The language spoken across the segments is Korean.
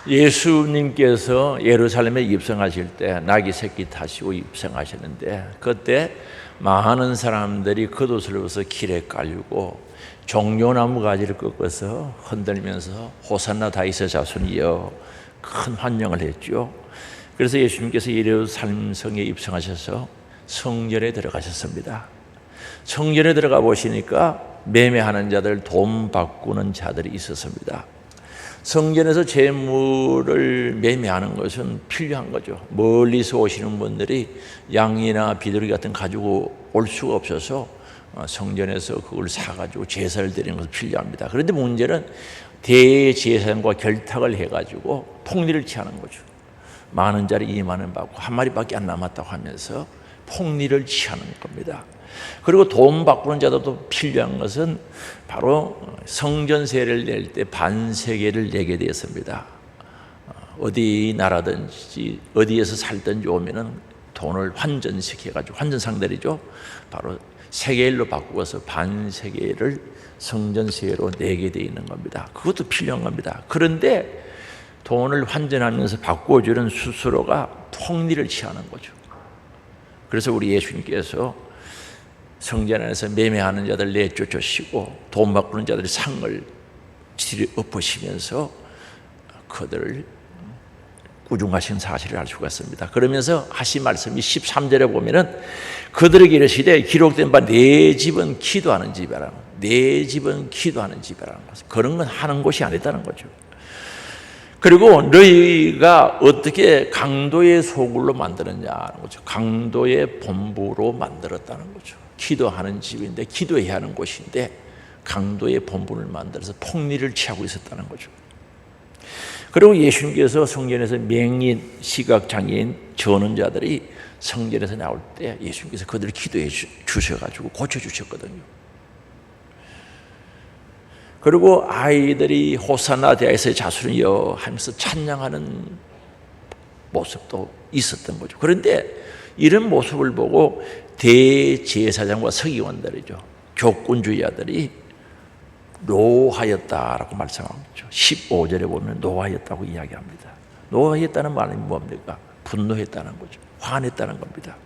예수님께서 예루살렘에 입성하실 때 나귀 새끼 타시고 입성하셨는데, 그때 많은 사람들이 겉옷을 벗어 길에 깔고 종려나무 가지를 꺾어서 흔들면서 호산나 다윗의 자손이여 큰 환영을 했죠. 그래서 예수님께서 예루살렘 성에 입성하셔서 성전에 들어가셨습니다. 성전에 들어가 보시니까 매매하는 자들, 돈 바꾸는 자들이 있었습니다. 성전에서 재물을 매매하는 것은 필요한 거죠. 멀리서 오시는 분들이 양이나 비둘기 같은 거 가지고 올 수가 없어서 성전에서 그걸 사가지고 제사를 드리는 것이 필요합니다. 그런데 문제는 대제사장과 결탁을 해가지고 폭리를 취하는 거죠. 10,000원짜리 20,000원 받고 한 마리밖에 안 남았다고 하면서 폭리를 취하는 겁니다. 그리고 돈 바꾸는 자도 필요한 것은 바로 성전세를 낼 때 반세계를 내게 되었습니다. 어디 나라든지 어디에서 살든지 오면은 돈을 환전시켜가지고, 환전상들이죠. 바로 세계일로 바꾸어서 반세계를 성전세로 내게 되어 있는 겁니다. 그것도 필요한 겁니다. 그런데 돈을 환전하면서 바꾸어주는 수수료가 폭리를 취하는 거죠. 그래서 우리 예수님께서 성전 안에서 매매하는 자들 내쫓으시고 돈 바꾸는 자들의 상을 엎으시면서 그들을 꾸중하신 사실을 알 수가 있습니다. 그러면서 하신 말씀이 13절에 보면은 그들에게 이르시되 기록된 바 내 집은 기도하는 집이라는, 내 집은 기도하는 집이라는 것은 그런 건 하는 곳이 아니다는 거죠. 그리고 너희가 어떻게 강도의 소굴로 만들었냐는 거죠. 강도의 본부로 만들었다는 거죠. 기도하는 집인데, 기도해야 하는 곳인데 강도의 본부를 만들어서 폭리를 취하고 있었다는 거죠. 그리고 예수님께서 성전에서 맹인, 시각장애인, 전원자들이 성전에서 나올 때 예수님께서 그들을 기도해 주셔가지고 고쳐주셨거든요. 그리고 아이들이 호산나 다윗의 자손이여 하면서 찬양하는 모습도 있었던 거죠. 그런데 이런 모습을 보고 대제사장과 서기관들이죠, 교권주의자들이 노하였다라고 말씀합니다. 15절에 보면 노하였다고 이야기합니다. 노하였다는 말은 뭡니까? 분노했다는 거죠. 화냈다는 겁니다.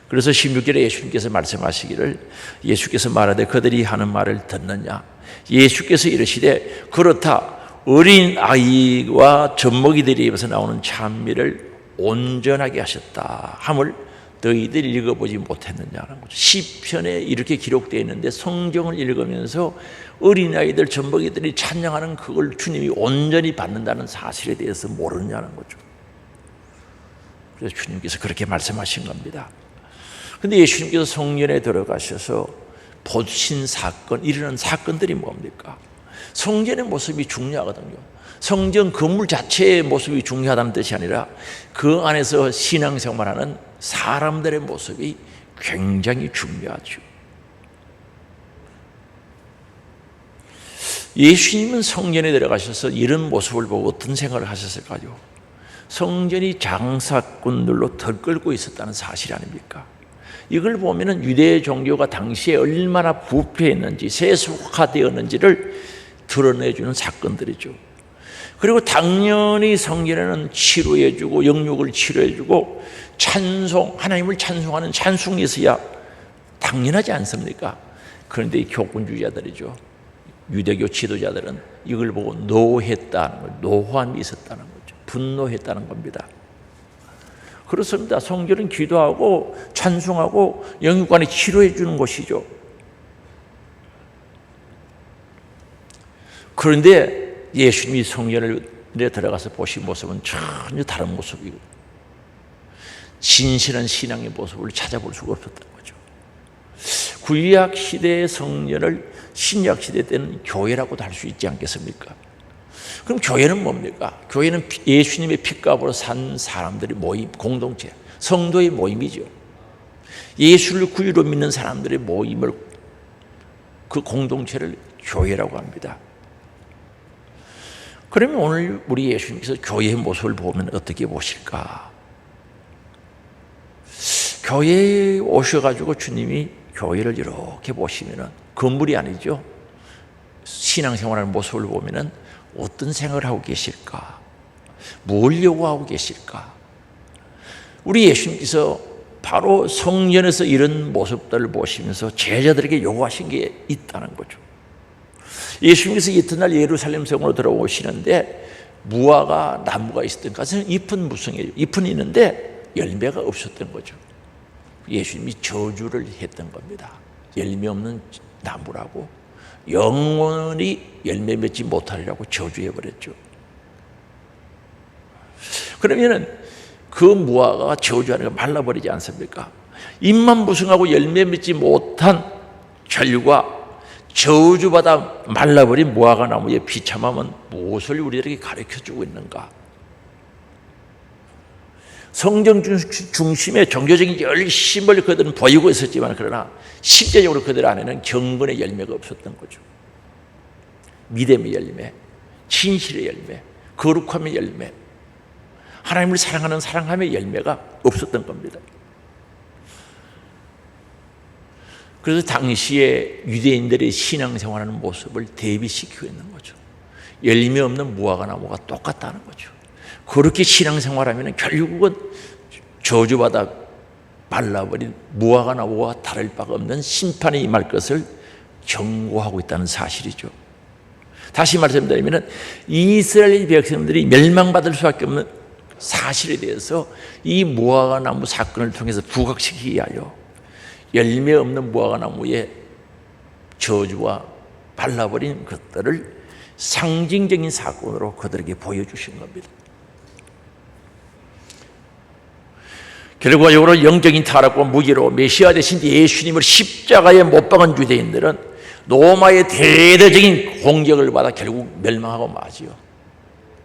그래서 16절에 예수님께서 말씀하시기를, 예수께서 말하되 그들이 하는 말을 듣느냐? 예수께서 이르시되 그렇다. 어린 아이와 젖먹이들의 입에서 나오는 찬미를 온전하게 하셨다 함을 너희들 읽어보지 못했느냐는 거죠. 시편에 이렇게 기록되어 있는데 성경을 읽으면서 어린아이들, 젖먹이들이 찬양하는 그걸 주님이 온전히 받는다는 사실에 대해서 모르느냐는 거죠. 그래서 주님께서 그렇게 말씀하신 겁니다. 그런데 예수님께서 성전에 들어가셔서 보신 사건, 일어난 사건들이 뭡니까? 성전의 모습이 중요하거든요. 성전 건물 자체의 모습이 중요하다는 뜻이 아니라 그 안에서 신앙생활하는 사람들의 모습이 굉장히 중요하죠. 예수님은 성전에 들어가셔서 이런 모습을 보고 어떤 생각을 하셨을까요? 성전이 장사꾼들로 들끓고 있었다는 사실 아닙니까? 이걸 보면은 유대 종교가 당시에 얼마나 부패했는지, 세속화되었는지를 드러내주는 사건들이죠. 그리고 당연히 성전에는 치료해주고 영육을 치료해주고 찬송, 하나님을 찬송하는 찬송이 있어야 당연하지 않습니까? 그런데 이 교권주의자들이죠, 유대교 지도자들은 이걸 보고 노했다는 거예요. 노함이 있었다는 거죠. 분노했다는 겁니다. 그렇습니다. 성전은 기도하고 찬송하고 영육간에 치료해 주는 곳이죠. 그런데 예수님이 성전에 들어가서 보신 모습은 전혀 다른 모습이고 진실한 신앙의 모습을 찾아볼 수가 없었던 거죠. 구약 시대의 성전을 신약 시대 때는 교회라고도 할 수 있지 않겠습니까? 그럼 교회는 뭡니까? 교회는 예수님의 핏값으로 산 사람들의 모임, 공동체, 성도의 모임이죠. 예수를 구주로 믿는 사람들의 모임을, 그 공동체를 교회라고 합니다. 그러면 오늘 우리 예수님께서 교회의 모습을 보면 어떻게 보실까? 교회에 오셔가지고 주님이 교회를 이렇게 보시면은 건물이 아니죠. 신앙생활하는 모습을 보면은 어떤 생각을 하고 계실까? 뭘 요구하고 계실까? 우리 예수님께서 바로 성전에서 이런 모습들을 보시면서 제자들에게 요구하신 게 있다는 거죠. 예수님께서 이튿날 예루살렘 성으로 들어오시는데 무화과 나무가 있었던 것은 잎은 무성해요. 잎은 있는데 열매가 없었던 거죠. 예수님이 저주를 했던 겁니다. 열매 없는 나무라고, 영원히 열매 맺지 못하리라고 저주해 버렸죠. 그러면은 그 무화과가 저주하는 거 말라버리지 않습니까? 잎만 무성하고 열매 맺지 못한 결과 저주받아 말라버린 무화과 나무의 비참함은 무엇을 우리들에게 가르쳐주고 있는가? 성경 중심의 종교적인 열심을 그들은 보이고 있었지만 그러나 실제적으로 그들 안에는 경건의 열매가 없었던 거죠. 믿음의 열매, 진실의 열매, 거룩함의 열매, 하나님을 사랑하는 사랑함의 열매가 없었던 겁니다. 그래서 당시에 유대인들의 신앙생활하는 모습을 대비시키고 있는 거죠. 열매 없는 무화과 나무가 똑같다는 거죠. 그렇게 신앙생활하면 결국은 저주받아 말라버린 무화과 나무와 다를 바가 없는 심판이 임할 것을 경고하고 있다는 사실이죠. 다시 말씀드리면 이스라엘 백성들이 멸망받을 수밖에 없는 사실에 대해서 이 무화과 나무 사건을 통해서 부각시키기 위하여 열매 없는 무화과 나무의 저주와 발라버린 것들을 상징적인 사건으로 그들에게 보여주신 겁니다. 결과적으로 영적인 타락과 무기로 메시아 되신 예수님을 십자가에 못 박은 유대인들은 로마의 대대적인 공격을 받아 결국 멸망하고 마지요.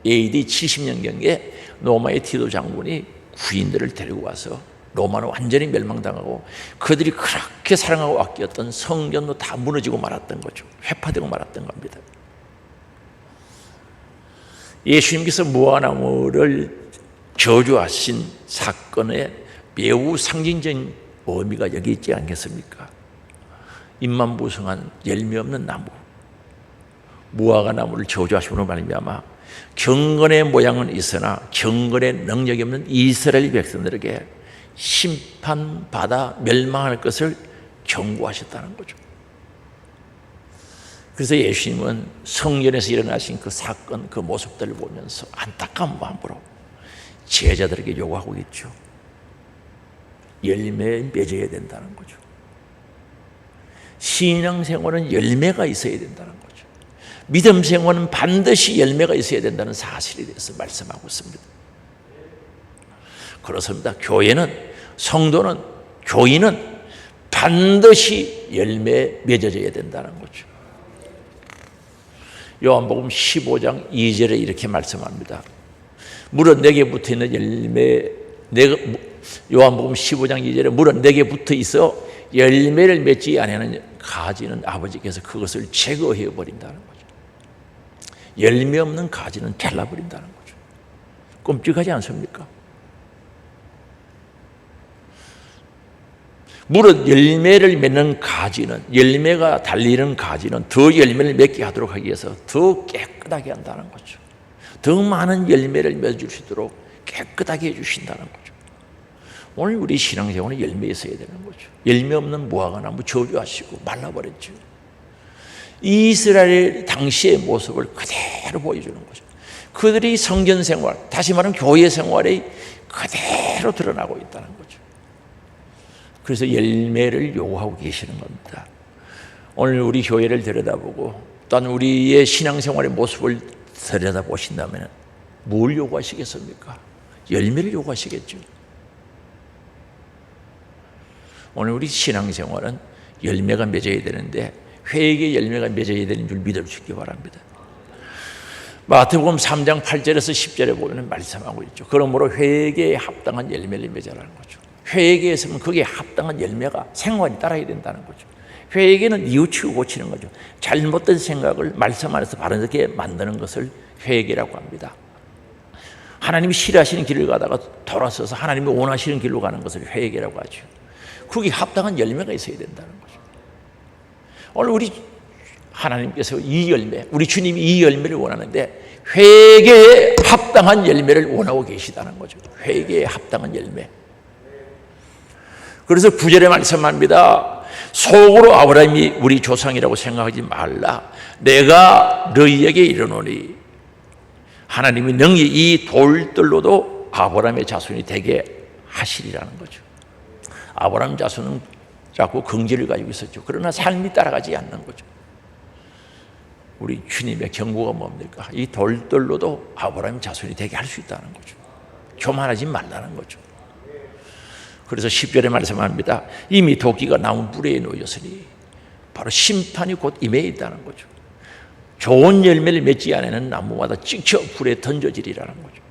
AD 70년경에 로마의 티도 장군이 구인들을 데리고 와서 로마는 완전히 멸망당하고 그들이 그렇게 사랑하고 아꼈던 성전도 다 무너지고 말았던 거죠. 회파되고 말았던 겁니다. 예수님께서 무화과나무를 저주하신 사건에 매우 상징적인 의미가 여기 있지 않겠습니까? 잎만 무성한 열매 없는 나무, 무화과나무를 저주하심으로 말미암아 경건의 모양은 있으나 경건의 능력이 없는 이스라엘 백성들에게 심판받아 멸망할 것을 경고하셨다는 거죠. 그래서 예수님은 성전에서 일어나신 그 사건, 그 모습들을 보면서 안타까운 마음으로 제자들에게 요구하고 있죠. 열매에 맺어야 된다는 거죠. 신앙생활은 열매가 있어야 된다는 거죠. 믿음생활은 반드시 열매가 있어야 된다는 사실에 대해서 말씀하고 있습니다. 그렇습니다. 교회는, 성도는, 교인은 반드시 열매에 맺어져야 된다는 거죠. 요한복음 15장 2절에 이렇게 말씀합니다. 물은 내게 붙어 있는 열매, 요한복음 15장 2절에 물은 내게 붙어 있어 열매를 맺지 아니하는 가지는 아버지께서 그것을 제거해 버린다는 거죠. 열매 없는 가지는 잘라버린다는 거죠. 끔찍하지 않습니까? 물은 열매를 맺는 가지는, 열매가 달리는 가지는 더 열매를 맺게 하도록 하기 위해서 더 깨끗하게 한다는 거죠. 더 많은 열매를 맺을 수 있도록 깨끗하게 해주신다는 거죠. 오늘 우리 신앙생활은 열매 있어야 되는 거죠. 열매 없는 무화과나무 저주하시고 말라버렸죠. 이스라엘 당시의 모습을 그대로 보여주는 거죠. 그들이 성전 생활, 다시 말하면 교회 생활이 그대로 드러나고 있다는 거죠. 그래서 열매를 요구하고 계시는 겁니다. 오늘 우리 교회를 들여다보고 또한 우리의 신앙생활의 모습을 들여다보신다면 뭘 요구하시겠습니까? 열매를 요구하시겠죠. 오늘 우리 신앙생활은 열매가 맺어야 되는데 회개의 열매가 맺어야 되는 줄 믿을 수 있기 바랍니다. 마태복음 3장 8절에서 10절에 보면 말씀하고 있죠. 그러므로 회개에 합당한 열매를 맺으라는 거죠. 회개에서는 거기에 합당한 열매가 생활이 따라야 된다는 거죠. 회개는 뉘우치고 고치는 거죠. 잘못된 생각을 말씀 안에서 바르게 만드는 것을 회개라고 합니다. 하나님이 싫어하시는 길을 가다가 돌아서서 하나님이 원하시는 길로 가는 것을 회개라고 하죠. 거기에 합당한 열매가 있어야 된다는 거죠. 오늘 우리 하나님께서 이 열매, 우리 주님이 이 열매를 원하는데 회개에 합당한 열매를 원하고 계시다는 거죠. 회개에 합당한 열매. 그래서 9절에 말씀합니다. 속으로 아브라함이 우리 조상이라고 생각하지 말라. 내가 너희에게 이르노니 하나님이 능히 이 돌들로도 아브라함의 자손이 되게 하시리라는 거죠. 아브라함 자손은 자꾸 긍지를 가지고 있었죠. 그러나 삶이 따라가지 않는 거죠. 우리 주님의 경고가 뭡니까? 이 돌들로도 아브라함 자손이 되게 할 수 있다는 거죠. 교만하지 말라는 거죠. 그래서 10절에 말씀합니다. 이미 도끼가 나무 뿌리에 놓였으니 바로 심판이 곧 임해 있다는 거죠. 좋은 열매를 맺지 않는 나무마다 찍혀 불에 던져지리라는 거죠.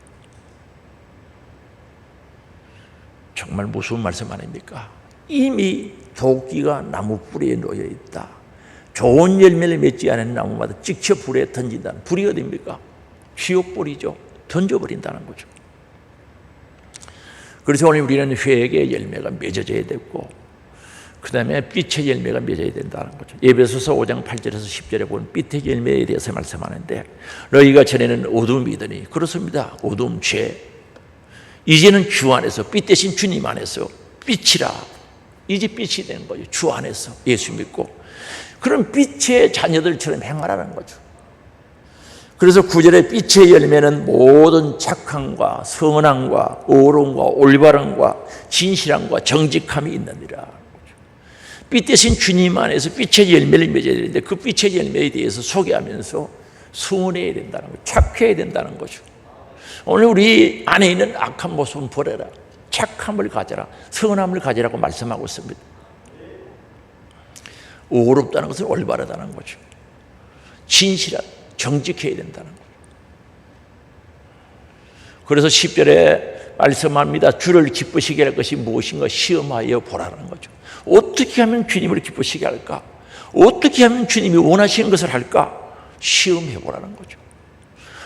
정말 무서운 말씀 아닙니까? 이미 도끼가 나무 뿌리에 놓여 있다. 좋은 열매를 맺지 않는 나무마다 찍혀 불에 던진다는. 불이 어디입니까? 지옥불이죠. 던져버린다는 거죠. 그래서 오늘 우리는 회개의 열매가 맺어져야 되고, 그 다음에 빛의 열매가 맺어야 된다는 거죠. 에베소서 5장 8절에서 10절에 보면 빛의 열매에 대해서 말씀하는데, 너희가 전에는 어둠이더니, 그렇습니다. 어둠, 죄. 이제는 주 안에서, 빛 대신 주님 안에서 빛이라. 이제 빛이 되는 거죠. 주 안에서 예수 믿고. 그런 빛의 자녀들처럼 행하라는 거죠. 그래서 9절에 빛의 열매는 모든 착함과 선함과 어른과 올바름과 진실함과 정직함이 있느니라. 빛 대신 주님 안에서 빛의 열매를 맺어야 되는데, 그 빛의 열매에 대해서 소개하면서 선해야 된다는 거죠. 착해야 된다는 거죠. 오늘 우리 안에 있는 악한 모습은 버려라. 착함을 가져라. 선함을 가지라고 말씀하고 있습니다. 어렵다는 것은 올바르다는 거죠. 진실한, 정직해야 된다는 거죠. 그래서 10절에 말씀합니다. 주를 기쁘시게 할 것이 무엇인가 시험하여 보라는 거죠. 어떻게 하면 주님을 기쁘시게 할까? 어떻게 하면 주님이 원하시는 것을 할까? 시험해 보라는 거죠.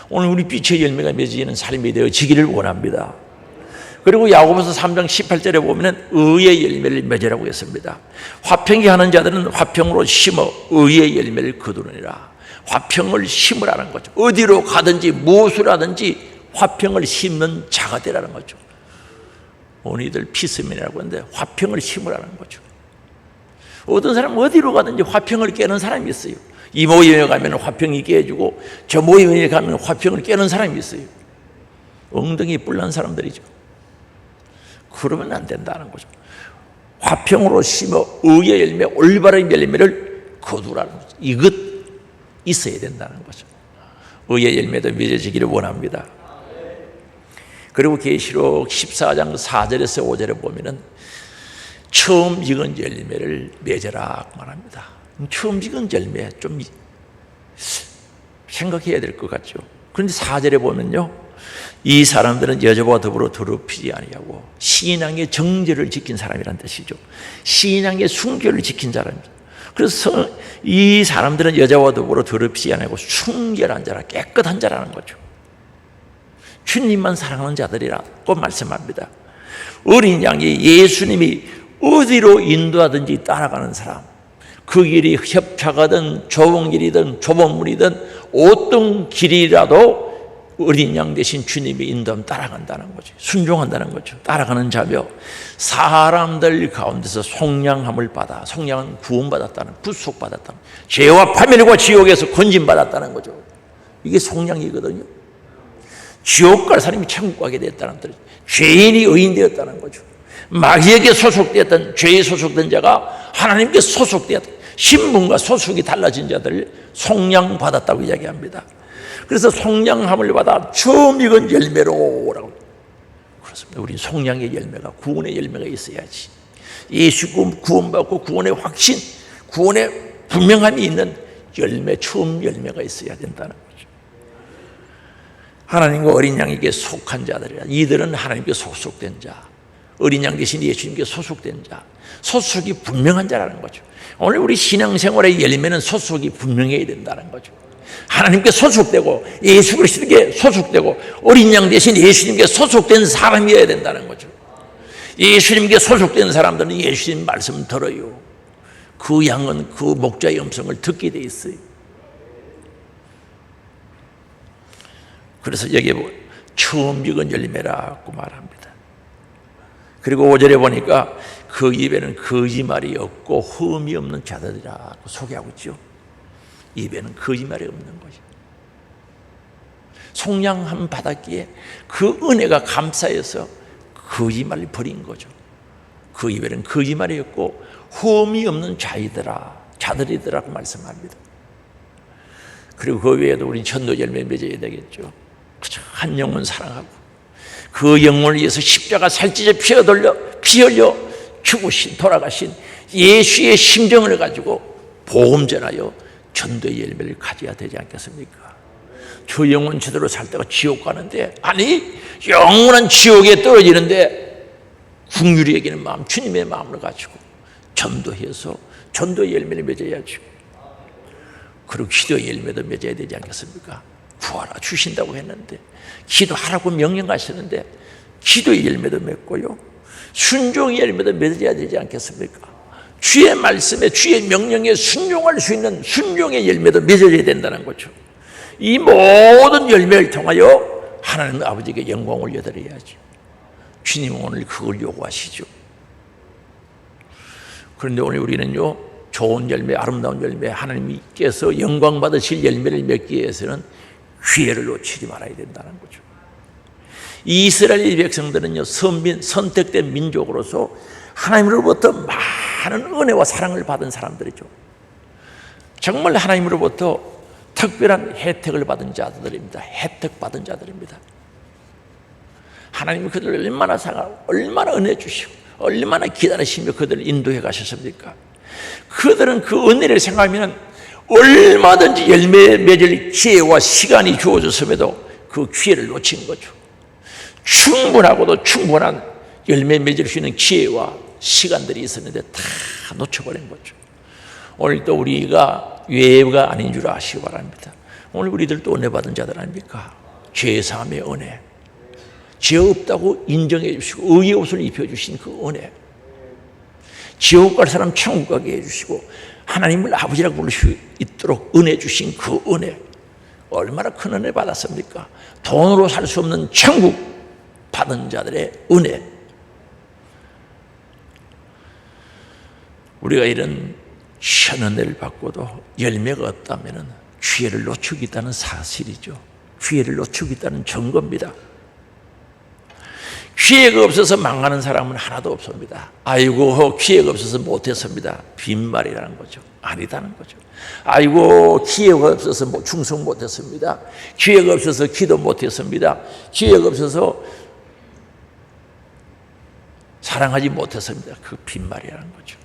오늘 우리 빛의 열매가 맺어지는 삶이 되어지기를 원합니다. 그리고 야고보서 3장 18절에 보면 의의 열매를 맺으라고 했습니다. 화평케 하는 자들은 화평으로 심어 의의 열매를 거두느니라. 화평을 심으라는 거죠. 어디로 가든지 무엇을 하든지 화평을 심는 자가 되라는 거죠. 오늘들 피스맨이라고 하는데 화평을 심으라는 거죠. 어떤 사람은 어디로 가든지 화평을 깨는 사람이 있어요. 이 모임에 가면 화평이 깨지고 저 모임에 가면 화평을 깨는 사람이 있어요. 엉덩이 뿔난 사람들이죠. 그러면 안 된다는 거죠. 화평으로 심어 의의 열매, 올바른 열매를 거두라는 거죠. 이것 있어야 된다는 거죠. 의의 열매도 맺어지기를 원합니다. 그리고 계시록 14장 4절에서 5절에 보면은 처음 익은 열매를 맺어라 말합니다. 처음 익은 열매 좀 생각해야 될 것 같죠. 그런데 4절에 보면요, 이 사람들은 여자와 더불어 더럽히지 아니하고 신앙의 정죄를 지킨 사람이란 뜻이죠. 신앙의 순결을 지킨 사람입니다. 그래서 이 사람들은 여자와 더불어 더럽히지 아니하고 순결한 자라, 깨끗한 자라는 거죠. 주님만 사랑하는 자들이라고 말씀합니다. 어린 양이 예수님이 어디로 인도하든지 따라가는 사람, 그 길이 협착하든 좁은 길이든 좁은 물이든 어떤 길이라도 어린 양 대신 주님이 인도하면 따라간다는 거죠. 순종한다는 거죠. 따라가는 자며 사람들 가운데서 속량함을 받아, 속량은 구원받았다는, 구속받았다는, 죄와 파멸과 지옥에서 건진받았다는 거죠. 이게 속량이거든요. 지옥 갈 사람이 천국 가게 됐다는 뜻이죠. 죄인이 의인 되었다는 거죠. 마귀에게 소속되었던, 죄에 소속된 자가 하나님께 소속되었다. 신분과 소속이 달라진 자들을 속량받았다고 이야기합니다. 그래서 속량함을 받아 처음 익은 열매로라고. 그렇습니다. 우리 속량의 열매가, 구원의 열매가 있어야지. 예수 구원받고 구원의 확신, 구원의 분명함이 있는 열매, 처음 열매가 있어야 된다는 거죠. 하나님과 어린 양에게 속한 자들이라. 이들은 하나님께 소속된 자, 어린 양 대신 예수님께 소속된 자, 소속이 분명한 자라는 거죠. 오늘 우리 신앙생활의 열매는 소속이 분명해야 된다는 거죠. 하나님께 소속되고 예수 그리스도께 소속되고 어린 양 대신 예수님께 소속된 사람이어야 된다는 거죠. 예수님께 소속된 사람들은 예수님 말씀 들어요. 그 양은 그 목자의 음성을 듣게 돼 있어요. 그래서 여기에 처음 익은 열매라고 말합니다. 그리고 5절에 보니까 그 입에는 거짓말이 없고 흠이 없는 자들이라고 소개하고 있죠. 입에는 거짓말이 없는 거죠. 속량한 바닥기에 그 은혜가 감싸여서 거짓말을 버린 거죠. 그 입에는 거짓말이 없고 흠이 없는 자들이더라고 말씀합니다. 그리고 그 외에도 우리 전도 열매 맺어야 되겠죠. 그저 한 영혼 사랑하고 그 영혼을 위해서 십자가 살찌져 피 흘려 죽으신 돌아가신 예수의 심정을 가지고 복음 전하여 전도의 열매를 가져야 되지 않겠습니까? 저 영혼 제대로 살다가 지옥 가는데, 아니 영원한 지옥에 떨어지는데 긍휼히 여기는 마음, 주님의 마음을 가지고 전도해서 전도의 열매를 맺어야죠. 그리고 기도의 열매도 맺어야 되지 않겠습니까? 구하라 주신다고 했는데, 기도하라고 명령하시는데 기도의 열매도 맺고요, 순종의 열매도 맺어야 되지 않겠습니까? 주의 말씀에, 주의 명령에 순종할 수 있는 순종의 열매도 맺어야 된다는 거죠. 이 모든 열매를 통하여 하나님 아버지에게 영광을 올려드려야죠. 주님은 오늘 그걸 요구하시죠. 그런데 오늘 우리는요, 좋은 열매, 아름다운 열매, 하나님께서 영광 받으실 열매를 맺기 위해서는 기회를 놓치지 말아야 된다는 거죠. 이스라엘 백성들은요, 선택된 민족으로서 하나님으로부터 많은 은혜와 사랑을 받은 사람들이죠. 정말 하나님으로부터 특별한 혜택을 받은 자들입니다. 혜택 받은 자들입니다. 하나님이 그들을 얼마나 사랑하고 얼마나 은혜 주시고 얼마나 기다리시며 그들을 인도해 가셨습니까? 그들은 그 은혜를 생각하면 얼마든지 열매 맺을 기회와 시간이 주어졌음에도 그 기회를 놓친 거죠. 충분하고도 충분한 열매 맺을 수 있는 기회와 시간들이 있었는데 다 놓쳐버린 거죠. 오늘 또 우리가 예외가 아닌 줄 아시기 바랍니다. 오늘 우리들도 은혜 받은 자들 아닙니까? 죄사함의 은혜, 죄 없다고 인정해 주시고 의의 옷을 입혀주신 그 은혜, 지옥 갈 사람 천국 가게 해주시고 하나님을 아버지라고 부를 수 있도록 은혜 주신 그 은혜, 얼마나 큰 은혜 받았습니까? 돈으로 살 수 없는 천국 받은 자들의 은혜. 우리가 이런 현은혜를 받고도 열매가 없다면 기회를 놓치고 있다는 사실이죠. 기회를 놓치고 있다는 증거입니다. 기회가 없어서 망하는 사람은 하나도 없습니다. 아이고 기회가 없어서 못했습니다. 빈말이라는 거죠. 아니다는 거죠. 아이고 기회가 없어서 충성 못했습니다. 기회가 없어서 기도 못했습니다. 기회가 없어서 사랑하지 못했습니다. 그 빈말이라는 거죠.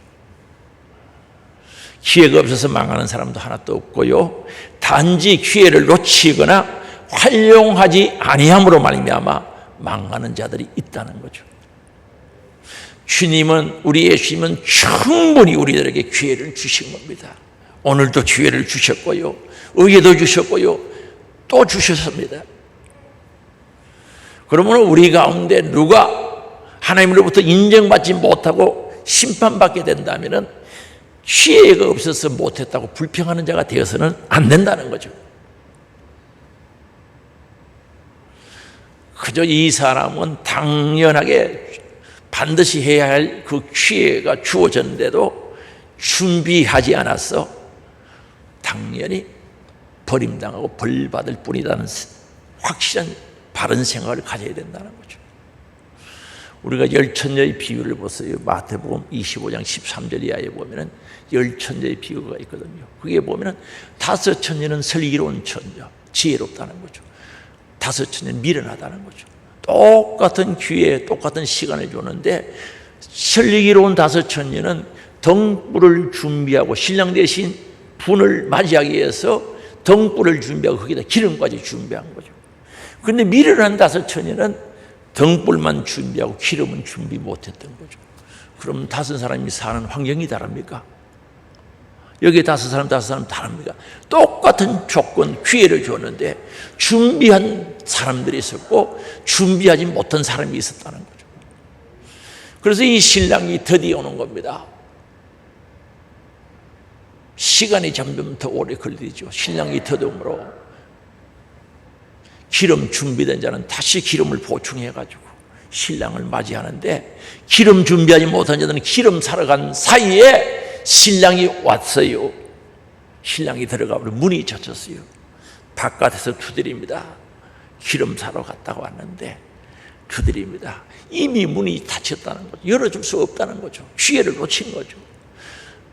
기회가 없어서 망하는 사람도 하나도 없고요, 단지 기회를 놓치거나 활용하지 아니함으로 말미암아 망하는 자들이 있다는 거죠. 주님은, 우리 예수님은 충분히 우리들에게 기회를 주신 겁니다. 오늘도 기회를 주셨고요, 의회도 주셨고요, 또 주셨습니다. 그러면 우리 가운데 누가 하나님으로부터 인정받지 못하고 심판받게 된다면 기회가 없어서 못했다고 불평하는 자가 되어서는 안 된다는 거죠. 그저 이 사람은 당연하게 반드시 해야 할 그 기회가 주어졌는데도 준비하지 않아서 당연히 버림당하고 벌받을 뿐이라는 확실한 바른 생각을 가져야 된다는 거죠. 우리가 열천녀의 비유를 보세요. 마태복음 25장 13절 이하에 보면은 열천녀의 비유가 있거든요. 그게 보면은 다섯 천녀는 슬기로운 천녀, 지혜롭다는 거죠. 다섯 천녀는 미련하다는 거죠. 똑같은 기회에 똑같은 시간을 줬는데 슬기로운 다섯 천녀는 등불을 준비하고 신랑 대신 분을 맞이하기 위해서 등불을 준비하고 거기다 기름까지 준비한 거죠. 그런데 미련한 다섯 천녀는 등불만 준비하고 기름은 준비 못했던 거죠. 그럼 다섯 사람이 사는 환경이 다릅니까? 여기 다섯 사람 다릅니까? 똑같은 조건, 기회를 줬는데 준비한 사람들이 있었고 준비하지 못한 사람이 있었다는 거죠. 그래서 이 신랑이 드디어 오는 겁니다. 시간이 점점 더 오래 걸리죠. 신랑이 더듬으로 기름 준비된 자는 다시 기름을 보충해가지고 신랑을 맞이하는데, 기름 준비하지 못한 자들은 기름 사러 간 사이에 신랑이 왔어요. 신랑이 들어가버려 문이 젖혔어요. 바깥에서 두드립니다. 기름 사러 갔다고 왔는데 두드립니다. 이미 문이 닫혔다는 거죠. 열어줄 수 없다는 거죠. 기회를 놓친 거죠.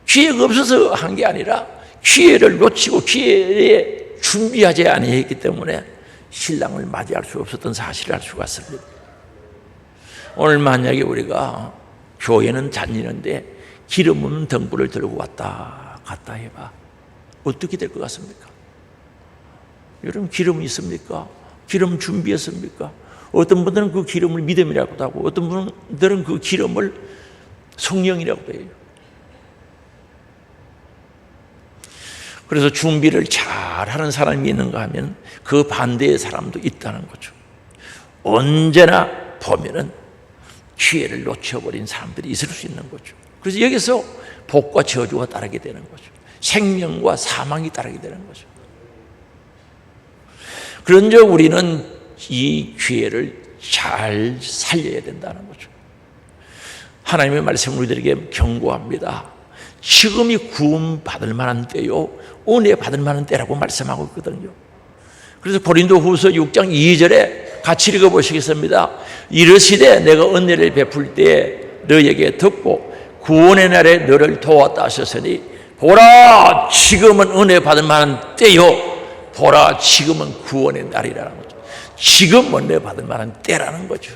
기회가 없어서 한 게 아니라 기회를 놓치고 기회에 준비하지 아니했기 때문에 신랑을 맞이할 수 없었던 사실을 알 수가 있습니다. 오늘 만약에 우리가 교회는 다니는데 기름 없는 등불을 들고 왔다 갔다 해봐, 어떻게 될 것 같습니까? 여러분, 기름이 있습니까? 기름 준비했습니까? 어떤 분들은 그 기름을 믿음이라고도 하고, 어떤 분들은 그 기름을 성령이라고도 해요. 그래서 준비를 잘하는 사람이 있는가 하면 그 반대의 사람도 있다는 거죠. 언제나 보면은 기회를 놓쳐버린 사람들이 있을 수 있는 거죠. 그래서 여기서 복과 저주가 따르게 되는 거죠. 생명과 사망이 따르게 되는 거죠. 그런즉 우리는 이 기회를 잘 살려야 된다는 거죠. 하나님의 말씀을 우리들에게 경고합니다. 지금이 구원 받을 만한 때요, 은혜 받을 만한 때라고 말씀하고 있거든요. 그래서 고린도후서 6장 2절에 같이 읽어보시겠습니다. 이르시되 내가 은혜를 베풀 때에 너에게 듣고 구원의 날에 너를 도왔다 하셨으니 보라 지금은 은혜 받을 만한 때요, 보라 지금은 구원의 날이라는 거죠. 지금 은혜 받을 만한 때라는 거죠.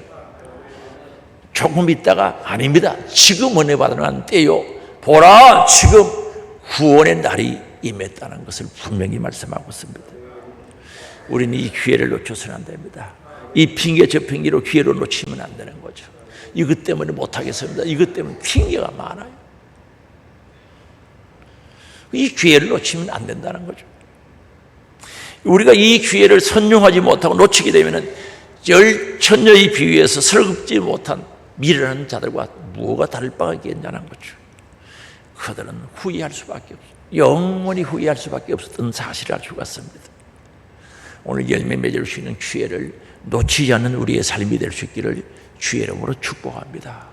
조금 있다가 아닙니다. 지금 은혜 받을 만한 때요, 보라 지금 구원의 날이 임했다는 것을 분명히 말씀하고 있습니다. 우리는 이 기회를 놓쳐서는 안 됩니다. 이 핑계 저 핑계로 기회를 놓치면 안 되는 거죠. 이것 때문에 못하겠습니다. 이것 때문에 핑계가 많아요. 이 기회를 놓치면 안 된다는 거죠. 우리가 이 기회를 선용하지 못하고 놓치게 되면 열천녀의 비유에서 설급지 못한 미련한 자들과 뭐가 다를 바가 있겠냐는 거죠. 그들은 후회할 수밖에 없어요. 영원히 후회할 수밖에 없었던 사실을 알 수가 있습니다. 오늘 열매 맺을 수 있는 기회를 놓치지 않는 우리의 삶이 될 수 있기를 주의 이름으로 축복합니다.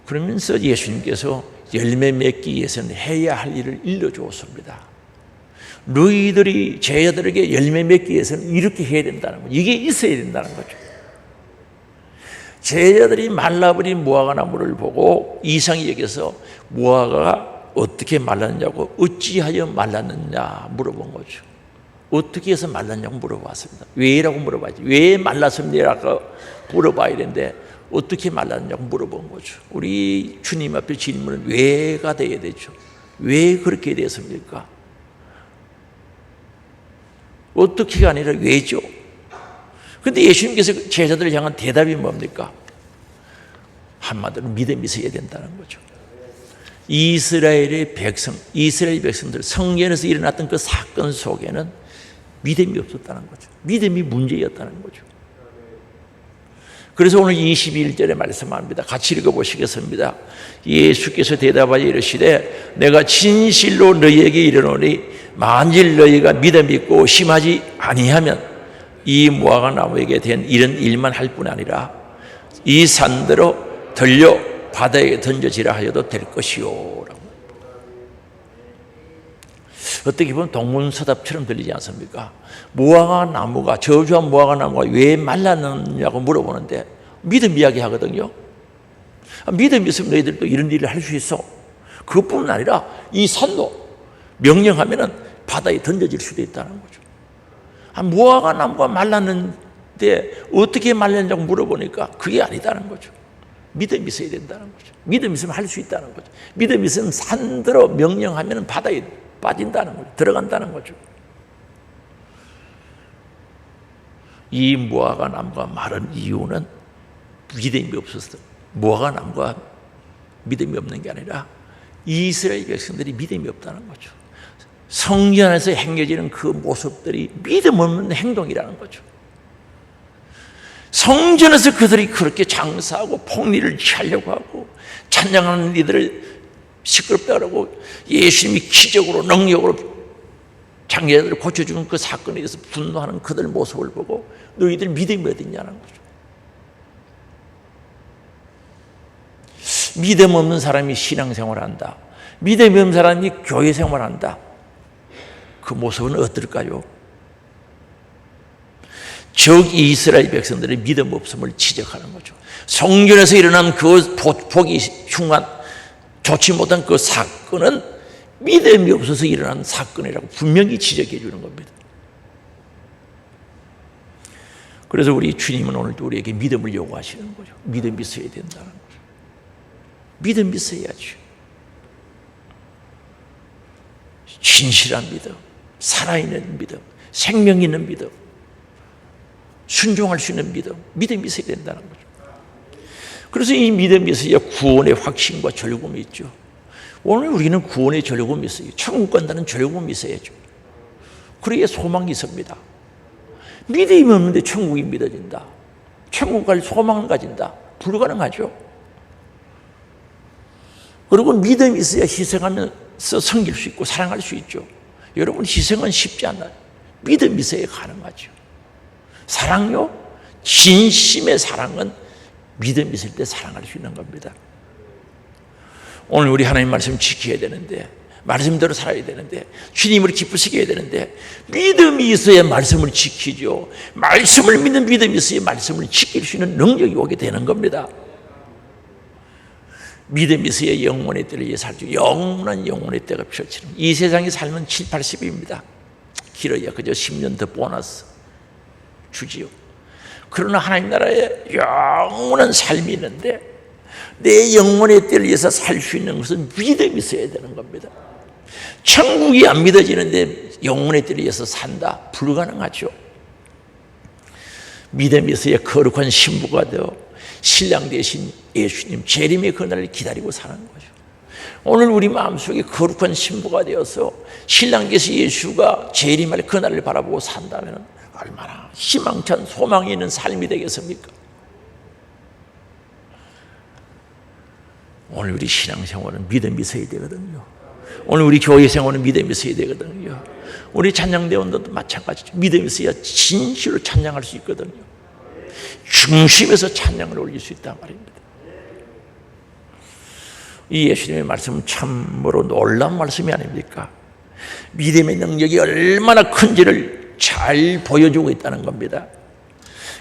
그러면서 예수님께서 열매 맺기 위해서는 해야 할 일을 일러주었습니다. 너희들이 제자들에게 열매 맺기 위해서는 이렇게 해야 된다는 거죠. 이게 있어야 된다는 거죠. 제자들이 말라버린 무화과 나무를 보고 이상히 여겨서 무화과가 어떻게 말랐냐고, 어찌하여 말랐느냐 물어본 거죠. 어떻게 해서 말랐냐고 물어봤습니다. 왜라고 물어봐야지. 왜 말랐습니다라고 물어봐야 되는데 어떻게 말랐냐고 물어본 거죠. 우리 주님 앞에 질문은 왜가 돼야 되죠. 왜 그렇게 됐습니까? 어떻게가 아니라 왜죠. 그런데 예수님께서 제자들을 향한 대답이 뭡니까? 한마디로 믿음이 있어야 된다는 거죠. 이스라엘 백성들 성전에서 일어났던 그 사건 속에는 믿음이 없었다는 거죠. 믿음이 문제였다는 거죠. 그래서 오늘 21절에 말씀합니다. 같이 읽어보시겠습니다. 예수께서 대답하여 이르시되 내가 진실로 너희에게 이르노니 만일 너희가 믿음 있고 심하지 아니하면 이 무화과 나무에게 된 이런 일만 할 뿐 아니라 이 산대로 들려 바다에 던져지라 하여도 될 것이요. 어떻게 보면 동문서답처럼 들리지 않습니까? 무화과 나무가, 저주한 무화과 나무가 왜 말랐느냐고 물어보는데 믿음 이야기 하거든요. 믿음이 있으면 너희들도 이런 일을 할 수 있어. 그것뿐만 아니라 이 산도 명령하면 바다에 던져질 수도 있다는 거죠. 무화과 나무가 말랐는데 어떻게 말랐냐고 물어보니까 그게 아니다는 거죠. 믿음이 있어야 된다는 거죠. 믿음이 있으면 할 수 있다는 거죠. 믿음이 있으면 산대로 명령하면 바다에 빠진다는 거죠. 들어간다는 거죠. 이 무화과 나무가 마른 이유는 믿음이 없어서, 무화과 나무가 믿음이 없는 게 아니라 이스라엘 백성들이 믿음이 없다는 거죠. 성전 안에서 행해지는 그 모습들이 믿음 없는 행동이라는 거죠. 성전에서 그들이 그렇게 장사하고 폭리를 취하려고 하고 찬양하는 이들을 시끄럽다 그러고 예수님이 기적으로 능력으로 장애자들을 고쳐주는 그 사건에 대해서 분노하는 그들 모습을 보고 너희들 믿음이 어딨냐는 거죠. 믿음 없는 사람이 신앙생활을 한다, 믿음이 없는 사람이 교회 생활을 한다, 그 모습은 어떨까요? 즉 이스라엘 백성들의 믿음 없음을 지적하는 거죠. 성전에서 일어난 그 보기 흉한 좋지 못한 그 사건은 믿음이 없어서 일어난 사건이라고 분명히 지적해 주는 겁니다. 그래서 우리 주님은 오늘도 우리에게 믿음을 요구하시는 거죠. 믿음이 있어야 된다는 거죠. 믿음이 있어야죠. 진실한 믿음, 살아있는 믿음, 생명 있는 믿음, 순종할 수 있는 믿음, 믿음이 있어야 된다는 거죠. 그래서 이 믿음이 있어야 구원의 확신과 절구음이 있죠. 오늘 우리는 구원의 절구음이 있어요. 천국 간다는 절구음이 있어야죠. 그래야 소망이 있습니다. 믿음이 없는데 천국이 믿어진다, 천국 갈 소망을 가진다, 불가능하죠. 그리고 믿음이 있어야 희생하면서 섬길 수 있고 사랑할 수 있죠. 여러분, 희생은 쉽지 않아요. 믿음이 있어야 가능하죠. 사랑요? 진심의 사랑은 믿음이 있을 때 사랑할 수 있는 겁니다. 오늘 우리 하나님 말씀 지켜야 되는데, 말씀대로 살아야 되는데, 주님을 기쁘시게 해야 되는데, 믿음이 있어야 말씀을 지키죠. 말씀을 믿는 믿음이 있어야 말씀을 지킬 수 있는 능력이 오게 되는 겁니다. 믿음이 있어야 영원의 때를 위해 살죠. 영원한 영원의 때가 펼치는, 이 세상의 삶은 7, 80입니다. 길어야 그저 10년 더 보너스 주지요. 그러나 하나님 나라에 영원한 삶이 있는데, 내 영혼의 때를 위해서 살 수 있는 것은 믿음이 있어야 되는 겁니다. 천국이 안 믿어지는데 영혼의 때를 위해서 산다? 불가능하죠. 믿음이 있어야 거룩한 신부가 되어 신랑 대신 예수님 재림의 그날을 기다리고 사는 거죠. 오늘 우리 마음속에 거룩한 신부가 되어서 신랑 대신 예수가 재림할 그날을 바라보고 산다면 얼마나 희망찬 소망이 있는 삶이 되겠습니까? 오늘 우리 신앙생활은 믿음이 있어야 되거든요. 오늘 우리 교회 생활은 믿음이 있어야 되거든요. 우리 찬양대원들도 마찬가지죠. 믿음이 있어야 진실로 찬양할 수 있거든요. 중심에서 찬양을 올릴 수 있단 말입니다. 이 예수님의 말씀은 참으로 놀라운 말씀이 아닙니까? 믿음의 능력이 얼마나 큰지를 잘 보여주고 있다는 겁니다.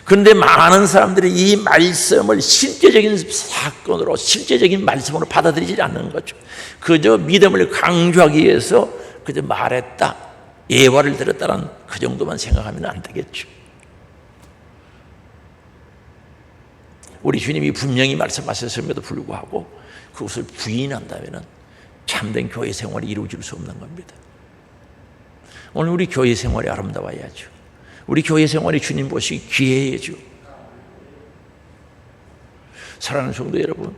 그런데 많은 사람들이 이 말씀을 실제적인 사건으로, 실제적인 말씀으로 받아들이지 않는 거죠. 그저 믿음을 강조하기 위해서 그저 말했다, 예화를 들었다는 그 정도만 생각하면 안 되겠죠. 우리 주님이 분명히 말씀하셨음에도 불구하고 그것을 부인한다면 참된 교회 생활이 이루어질 수 없는 겁니다. 오늘 우리 교회 생활이 아름다워야죠. 우리 교회 생활이 주님 보시기 귀해야죠. 사랑하는 성도 여러분,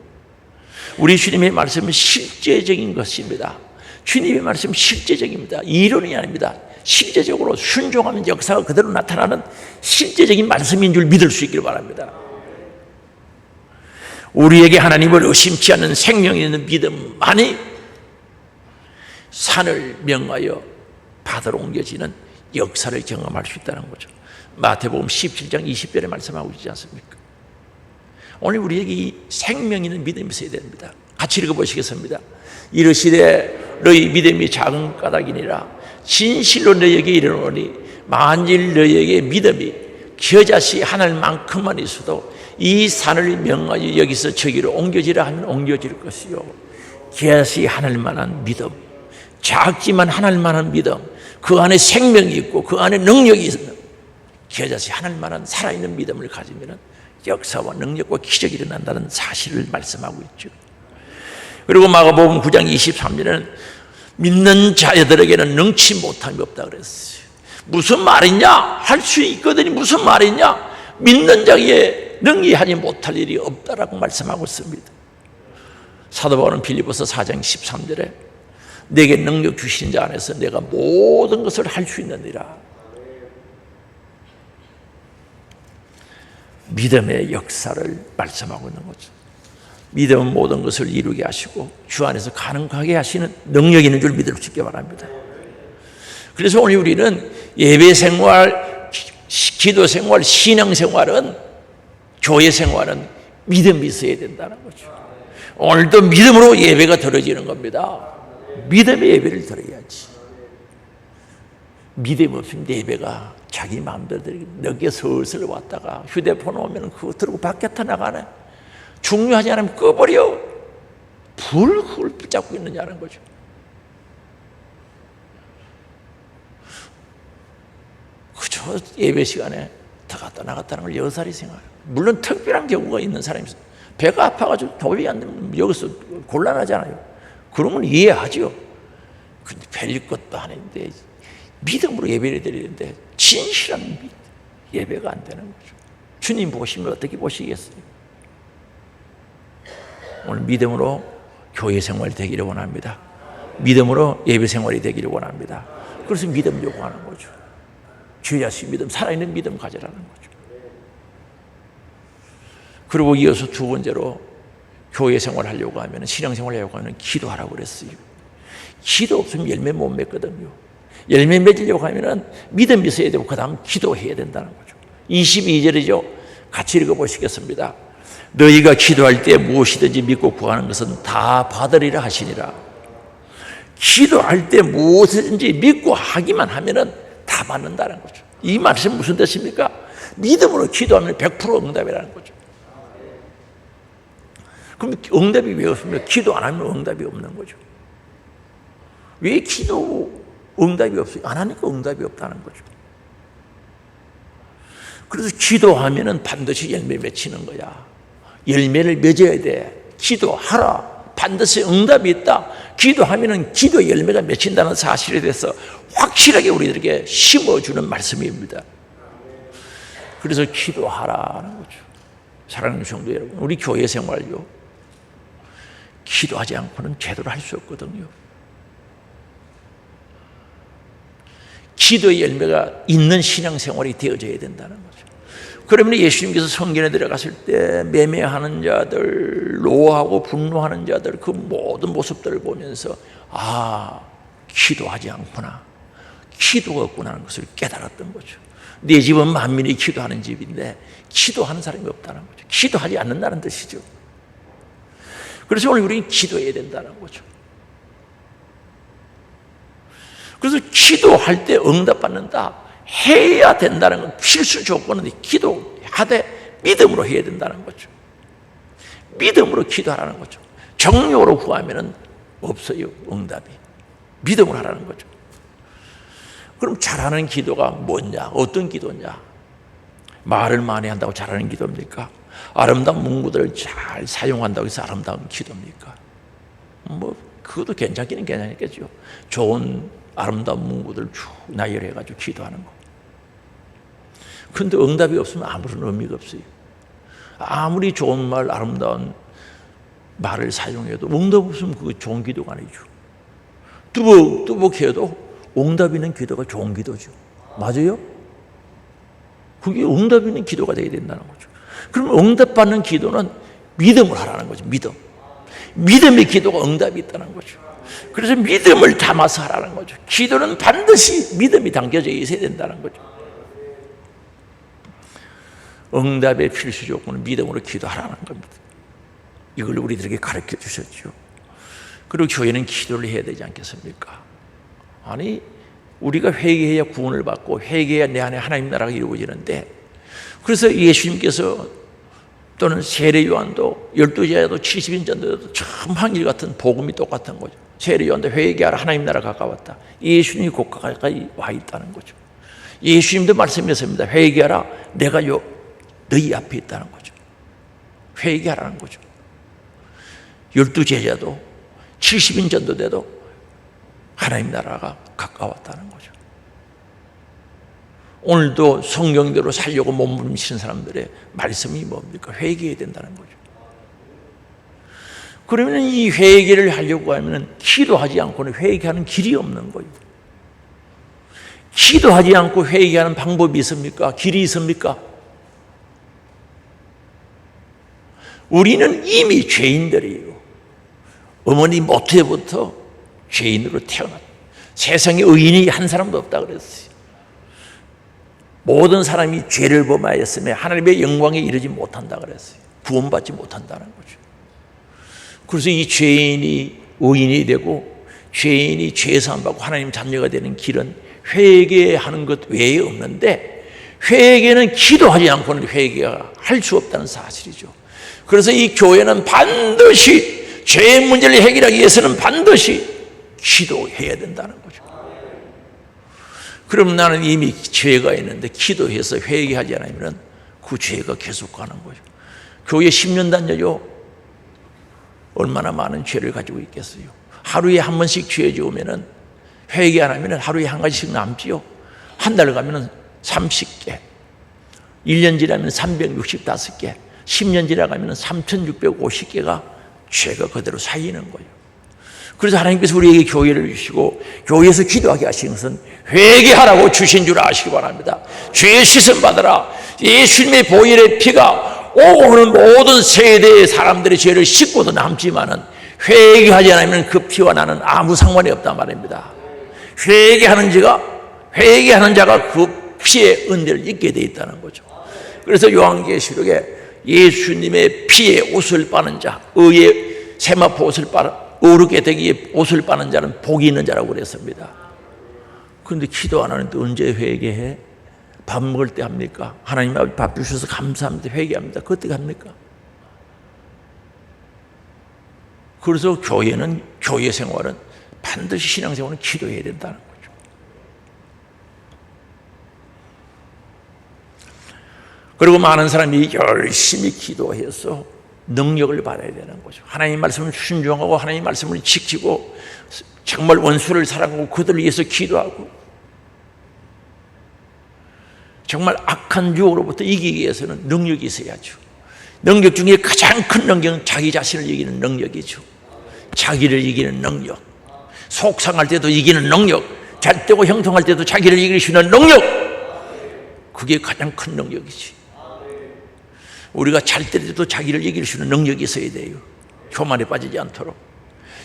우리 주님의 말씀은 실제적인 것입니다. 주님의 말씀은 실제적입니다. 이론이 아닙니다. 실제적으로 순종하는 역사가 그대로 나타나는 실제적인 말씀인 줄 믿을 수 있기를 바랍니다. 우리에게 하나님을 의심치 않는 생명 있는 믿음만이 산을 명하여 바다로 옮겨지는 역사를 경험할 수 있다는 거죠. 마태복음 17장 20절에 말씀하고 있지 않습니까? 오늘 우리에게 이 생명 있는 믿음이 있어야 됩니다. 같이 읽어보시겠습니다. 이르시되 너희 믿음이 작은 까닭이니라 진실로 너희에게 이르노니 만일 너희에게 믿음이 겨자씨 하늘만큼만 있어도 이 산을 명하여 여기서 저기로 옮겨지라 하면 옮겨질 것이요, 겨자씨 하늘만한 믿음, 작지만 하늘만한 믿음, 그 안에 생명이 있고 그 안에 능력이 있는 겨자씨 하늘만한 살아있는 믿음을 가지면 역사와 능력과 기적이 일어난다는 사실을 말씀하고 있죠. 그리고 마가복음 9장 23절에는 믿는 자들에게는 능치 못함이 없다 그랬어요. 무슨 말이냐? 할 수 있거든요. 무슨 말이냐? 믿는 자에게 능히하지 못할 일이 없다라고 말씀하고 있습니다. 사도 바울은 빌립보서 4장 13절에 내게 능력 주신 자 안에서 내가 모든 것을 할 수 있느니라. 믿음의 역사를 말씀하고 있는 거죠. 믿음은 모든 것을 이루게 하시고 주 안에서 가능하게 하시는 능력이 있는 줄 믿을 수 있게 바랍니다. 그래서 오늘 우리는 예배 생활, 기도 생활, 신앙 생활은, 교회 생활은 믿음이 있어야 된다는 거죠. 오늘도 믿음으로 예배가 드려지는 겁니다. 믿음의 예배를 드려야지. 믿음 없으면 예배가 자기 마음대로 늦게 슬슬 왔다가 휴대폰 오면 그거 들고 밖에 나가네. 중요하지 않으면 꺼버려. 그걸 붙잡고 있느냐는 거죠. 그저 예배 시간에 들어갔다 나갔다는 걸 여살이 생각해요. 물론 특별한 경우가 있는 사람이 있어요. 배가 아파가지고 도저히 안 되면 여기서 곤란하잖아요. 그러면 이해하죠. 근데 별 것도 아닌데 믿음으로 예배를 드리는데 진실한 예배가 안 되는 거죠. 주님 보시면 어떻게 보시겠어요? 오늘 믿음으로 교회 생활이 되기를 원합니다. 믿음으로 예배 생활이 되기를 원합니다. 그래서 믿음 요구하는 거죠. 주 예수 믿음, 살아있는 믿음 가져라는 거죠. 그리고 이어서 두 번째로 교회 생활하려고 하면, 신앙생활 하려고 하면 기도하라고 그랬어요. 기도 없으면 열매 못 맺거든요. 열매 맺으려고 하면 믿음이 있어야 되고 그 다음 기도해야 된다는 거죠. 22절이죠. 같이 읽어보시겠습니다. 너희가 기도할 때 무엇이든지 믿고 구하는 것은 다 받으리라 하시니라. 기도할 때 무엇이든지 믿고 하기만 하면 다 받는다는 거죠. 이 말씀은 무슨 뜻입니까? 믿음으로 기도하면 100% 응답이라는 거죠. 그럼 응답이 왜 없습니까? 기도 안 하면 응답이 없는 거죠. 왜 기도 응답이 없어요? 안 하니까 응답이 없다는 거죠. 그래서 기도하면 반드시 열매 맺히는 거야. 열매를 맺어야 돼. 기도하라. 반드시 응답이 있다. 기도하면 기도 열매가 맺힌다는 사실에 대해서 확실하게 우리들에게 심어주는 말씀입니다. 그래서 기도하라는 거죠. 사랑하는 성도 여러분, 우리 교회 생활요, 기도하지 않고는 제대로 할 수 없거든요. 기도의 열매가 있는 신앙생활이 되어져야 된다는 거죠. 그러면 예수님께서 성전에 들어갔을 때 매매하는 자들, 노하고 분노하는 자들, 그 모든 모습들을 보면서 기도하지 않구나, 기도가 없구나 하는 것을 깨달았던 거죠. 내 집은 만민이 기도하는 집인데 기도하는 사람이 없다는 거죠. 기도하지 않는다는 뜻이죠. 그래서 오늘 우리는 기도해야 된다는 거죠. 그래서 기도할 때 응답받는다, 해야 된다는 건 필수 조건인데, 기도하되 믿음으로 해야 된다는 거죠. 믿음으로 기도하라는 거죠. 정욕으로 구하면 없어요, 응답이. 믿음으로 하라는 거죠. 그럼 잘하는 기도가 뭐냐? 어떤 기도냐? 말을 많이 한다고 잘하는 기도입니까? 아름다운 문구들을 잘 사용한다고 해서 아름다운 기도입니까? 그것도 괜찮기는 괜찮겠죠. 좋은 아름다운 문구들 쭉 나열해가지고 기도하는 거. 근데 응답이 없으면 아무런 의미가 없어요. 아무리 좋은 말, 아름다운 말을 사용해도 응답 없으면 그거 좋은 기도가 아니죠. 뚜벅뚜벅해도 응답 있는 기도가 좋은 기도죠. 맞아요? 그게 응답 있는 기도가 되어야 된다는 거죠. 그럼 응답받는 기도는 믿음을 하라는 거죠. 믿음의 기도가 응답이 있다는 거죠. 그래서 믿음을 담아서 하라는 거죠. 기도는 반드시 믿음이 담겨져 있어야 된다는 거죠. 응답의 필수 조건은 믿음으로 기도하라는 겁니다. 이걸 우리들에게 가르쳐 주셨죠. 그리고 교회는 기도를 해야 되지 않겠습니까? 아니, 우리가 회개해야 구원을 받고 회개해야 내 안에 하나님 나라가 이루어지는데, 그래서 예수님께서 또는 세례 요한도 12제자도 70인 전도도 참 한결같은 복음이 똑같은 거죠. 세례 요한도 회개하라, 하나님 나라 가까웠다. 예수님이 곧 가까이 와 있다는 거죠. 예수님도 말씀하셨습니다. 회개하라, 내가 너희 앞에 있다는 거죠. 회개하라는 거죠. 12제자도 70인 전도돼도 하나님 나라가 가까웠다는 거죠. 오늘도 성경대로 살려고 몸부림치는 사람들의 말씀이 뭡니까? 회개해야 된다는 거죠. 그러면 이 회개를 하려고 하면 기도하지 않고는 회개하는 길이 없는 거예요. 기도하지 않고 회개하는 방법이 있습니까? 길이 있습니까? 우리는 이미 죄인들이에요. 어머니 모태부터 죄인으로 태어났다. 세상에 의인이 한 사람도 없다 그랬어요. 모든 사람이 죄를 범하였으며 하나님의 영광에 이르지 못한다 그랬어요. 구원받지 못한다는 거죠. 그래서 이 죄인이 의인이 되고 죄인이 죄사함 받고 하나님 자녀가 되는 길은 회개하는 것 외에 없는데, 회개는 기도하지 않고는 회개가 할 수 없다는 사실이죠. 그래서 이 교회는 반드시 죄의 문제를 해결하기 위해서는 반드시 기도해야 된다는 거죠. 그럼 나는 이미 죄가 있는데 기도해서 회개하지 않으면 그 죄가 계속 가는 거죠. 교회 10년 다녀요. 얼마나 많은 죄를 가지고 있겠어요. 하루에 한 번씩 죄 지으면 회개 안 하면 하루에 한 가지씩 남지요. 한 달 가면 30개, 1년 지나면 365개, 10년 지나가면 3650개가 죄가 그대로 쌓이는 거예요. 그래서 하나님께서 우리에게 교회를 주시고 교회에서 기도하게 하신 것은 회개하라고 주신 줄 아시기 바랍니다. 죄의 씻음 받으라. 예수님의 보혈의 피가 오고 오는 모든 세대의 사람들의 죄를 씻고도 남지만은 회개하지 않으면 그 피와 나는 아무 상관이 없단 말입니다. 회개하는 자가 그 피의 은혜를 입게 되어 있다는 거죠. 그래서 요한계시록에 예수님의 피에 옷을 빠는 자, 의의 세마포 옷을 어르게 되기에 옷을 빠는 자는 복이 있는 자라고 그랬습니다. 그런데 기도 안 하는데 언제 회개해? 밥 먹을 때 합니까? 하나님 아버지 밥 주셔서 감사합니다, 회개합니다. 그때 합니까? 그래서 교회 생활은 반드시 신앙생활은 기도해야 된다는 거죠. 그리고 많은 사람이 열심히 기도해서 능력을 받아야 되는 거죠. 하나님 말씀을 순종하고 하나님 말씀을 지키고 정말 원수를 사랑하고 그들을 위해서 기도하고 정말 악한 유혹으로부터 이기기 위해서는 능력이 있어야죠. 능력 중에 가장 큰 능력은 자기 자신을 이기는 능력이죠. 자기를 이기는 능력, 속상할 때도 이기는 능력, 잣대고 형통할 때도 자기를 이길 수 있는 능력, 그게 가장 큰 능력이지. 우리가 잘 때도 자기를 이길 수 있는 능력이 있어야 돼요. 교만에 빠지지 않도록.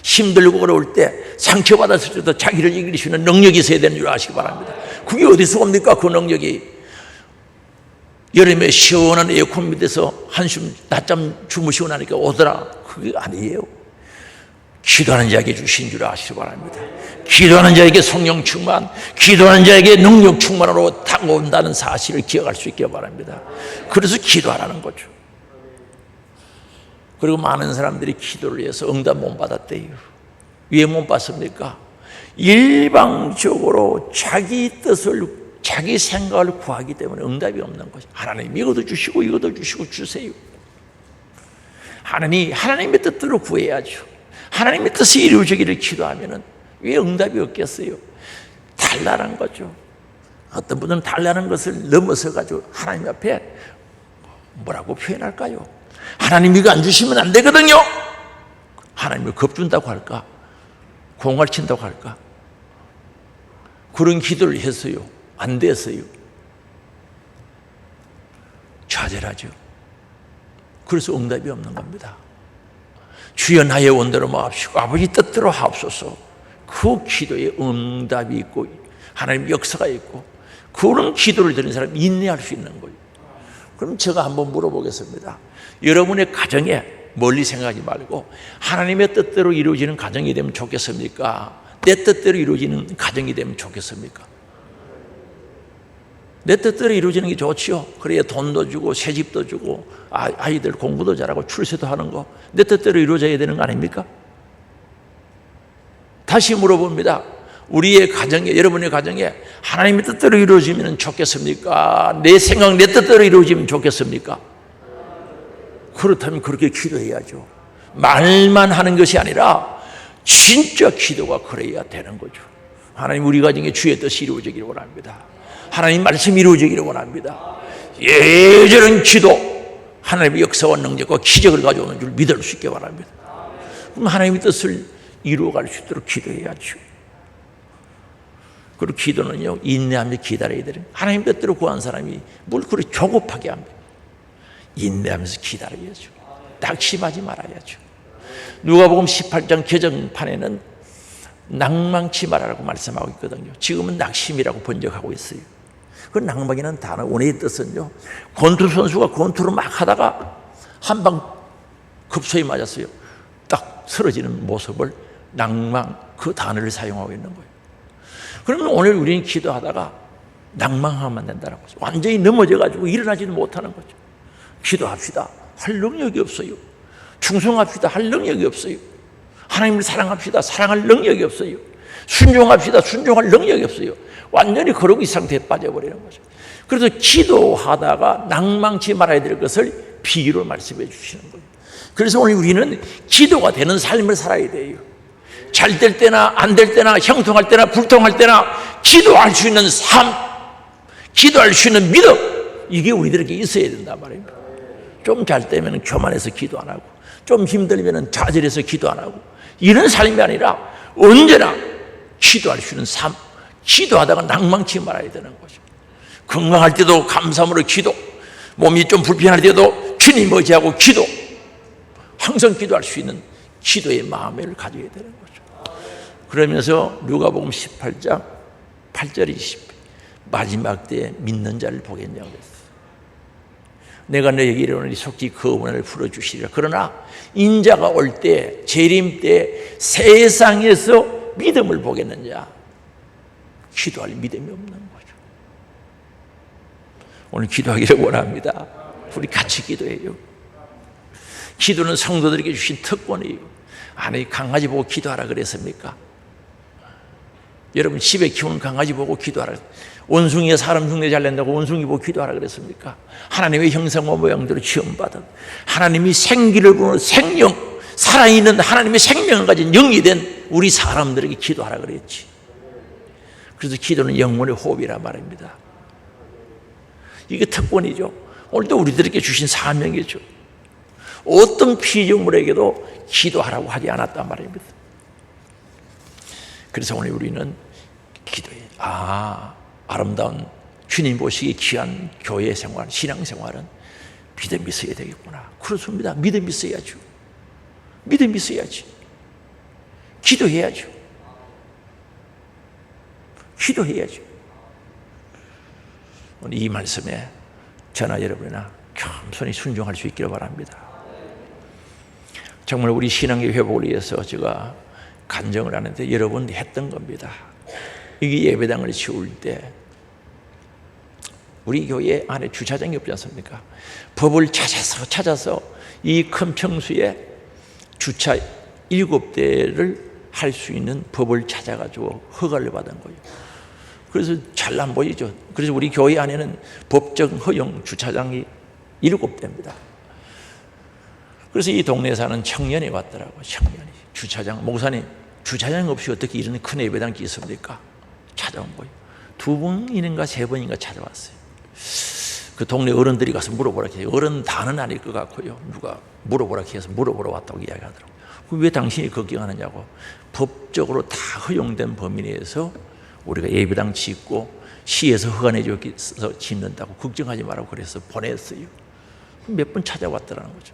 힘들고 어려울 때 상처받았을 때도 자기를 이길 수 있는 능력이 있어야 되는 줄 아시기 바랍니다. 그게 어디서 옵니까? 그 능력이. 여름에 시원한 에어컨 밑에서 한숨 낮잠 주무시고 나니까 오더라. 그게 아니에요. 기도하는 자에게 주신 줄 아시기 바랍니다. 기도하는 자에게 성령 충만, 기도하는 자에게 능력 충만으로 타고 온다는 사실을 기억할 수 있기 바랍니다. 그래서 기도하라는 거죠. 그리고 많은 사람들이 기도를 해서 응답 못 받았대요. 왜 못 받습니까? 일방적으로 자기 뜻을, 자기 생각을 구하기 때문에 응답이 없는 거죠. 하나님 이것도 주시고 이것도 주시고 주세요. 하나님의 뜻대로 구해야죠. 하나님의 뜻이 이루어지기를 기도하면은 왜 응답이 없겠어요? 달라는 거죠. 어떤 분은 달라는 것을 넘어서 가지고 하나님 앞에 뭐라고 표현할까요? 하나님 이거 안 주시면 안 되거든요. 하나님을 겁준다고 할까? 공을 친다고 할까? 그런 기도를 했어요. 안 됐어요. 좌절하죠. 그래서 응답이 없는 겁니다. 주여 나의 원대로 마옵시고 아버지 뜻대로 하옵소서. 그 기도에 응답이 있고 하나님 역사가 있고 그런 기도를 드리는 사람이 인내할 수 있는 거예요. 그럼 제가 한번 물어보겠습니다. 여러분의 가정에 멀리 생각하지 말고 하나님의 뜻대로 이루어지는 가정이 되면 좋겠습니까? 내 뜻대로 이루어지는 가정이 되면 좋겠습니까? 내 뜻대로 이루어지는 게 좋지요. 그래야 돈도 주고 새집도 주고 아이들 공부도 잘하고 출세도 하는 거 내 뜻대로 이루어져야 되는 거 아닙니까? 다시 물어봅니다. 우리의 가정에, 여러분의 가정에 하나님의 뜻대로 이루어지면 좋겠습니까? 내 생각, 내 뜻대로 이루어지면 좋겠습니까? 그렇다면 그렇게 기도해야죠. 말만 하는 것이 아니라 진짜 기도가 그래야 되는 거죠. 하나님 우리 가정에 주의 뜻이 이루어지기를 원합니다. 하나님 말씀이 이루어지기를 원합니다. 예전은 기도, 하나님의 역사와 능력과 기적을 가져오는 줄 믿을 수 있게 바랍니다. 그럼 하나님의 뜻을 이루어갈 수 있도록 기도해야죠. 그리고 기도는요, 인내하며 기다려야 돼요. 하나님 뜻대로 구한 사람이 뭘 그렇게 조급하게 합니다. 인내하면서 기다려야죠. 낙심하지 말아야죠. 누가복음 18장 개정판에는 낭망치 말아라고 말씀하고 있거든요. 지금은 낙심이라고 번역하고 있어요. 그 낭망이라는 단어 원어의 뜻은요, 권투 선수가 권투를 막 하다가 한 방 급소에 맞았어요. 딱 쓰러지는 모습을 낭망, 그 단어를 사용하고 있는 거예요. 그러면 오늘 우리는 기도하다가 낭망하면 안 된다는 거죠. 완전히 넘어져가지고 일어나지도 못하는 거죠. 기도합시다. 할 능력이 없어요. 충성합시다. 할 능력이 없어요. 하나님을 사랑합시다. 사랑할 능력이 없어요. 순종합시다. 순종할 능력이 없어요. 완전히 거룩이 상태에 빠져버리는 거죠. 그래서 기도하다가 낭망치 말아야 될 것을 비유로 말씀해 주시는 거예요. 그래서 오늘 우리는 기도가 되는 삶을 살아야 돼요. 잘 될 때나 안 될 때나 형통할 때나 불통할 때나 기도할 수 있는 삶, 기도할 수 있는 믿음, 이게 우리들에게 있어야 된단 말입니다. 좀 잘 되면 교만해서 기도 안 하고, 좀 힘들면 좌절해서 기도 안 하고, 이런 삶이 아니라 언제나 기도할 수 있는 삶, 기도하다가 낭망치 말아야 되는 거죠. 건강할 때도 감사함으로 기도, 몸이 좀 불편할 때도 주님 의지하고 기도, 항상 기도할 수 있는 기도의 마음을 가져야 되는 거죠. 그러면서 누가복음 18장 8절에 20절, 마지막 때에 믿는 자를 보겠냐고 했어요. 내가 너에게 이르노니 속히 그 원한을 풀어주시리라. 그러나 인자가 올 때, 재림 때 세상에서 믿음을 보겠느냐? 기도할 믿음이 없는 거죠. 오늘 기도하기를 원합니다. 우리 같이 기도해요. 기도는 성도들에게 주신 특권이에요. 아니, 강아지 보고 기도하라 그랬습니까? 여러분 집에 키우는 강아지 보고 기도하라, 원숭이가 사람 흉내 잘 낸다고 원숭이 보고 기도하라 그랬습니까? 하나님의 형상과 모양대로 지음받은, 하나님이 생기를 부는 생명, 살아있는 하나님의 생명을 가진 영이 된 우리 사람들에게 기도하라 그랬지. 그래서 기도는 영혼의 호흡이란 말입니다. 이게 특권이죠. 오늘도 우리들에게 주신 사명이죠. 어떤 피조물에게도 기도하라고 하지 않았단 말입니다. 그래서 오늘 우리는 기도해. 아름다운 주님 보시기에 귀한 교회 생활, 신앙 생활은 믿음이 있어야 되겠구나. 그렇습니다. 믿음이 있어야죠. 믿음이 있어야지. 기도해야죠. 기도해야죠. 오늘 이 말씀에 저나 여러분이나 겸손히 순종할 수 있기를 바랍니다. 정말 우리 신앙의 회복을 위해서 제가 간증을 하는데 여러분 했던 겁니다. 이게 예배당을 지을 때 우리 교회 안에 주차장이 없지 않습니까? 법을 찾아서 이 큰 평수에 주차 7대를 할 수 있는 법을 찾아가지고 허가를 받은 거예요. 그래서 잘 안 보이죠. 그래서 우리 교회 안에는 법적 허용 주차장이 7대입니다. 그래서 이 동네에 사는 청년이 왔더라고요. 청년이. 주차장, 목사님, 주차장 없이 어떻게 이런 큰 예배당이 있습니까? 찾아온 거예요. 2번인가 3번인가 찾아왔어요. 그 동네 어른들이 가서 물어보라 해요. 어른 다는 아닐 것 같고요. 누가 물어보라 해서 물어보러 왔다고 이야기하더라고요. 왜 당신이 걱정하느냐고. 법적으로 다 허용된 범위 내에서 우리가 예배당 짓고 시에서 허가내줘서 짓는다고 걱정하지 말라고 그래서 보냈어요. 몇 번 찾아왔더라는 거죠.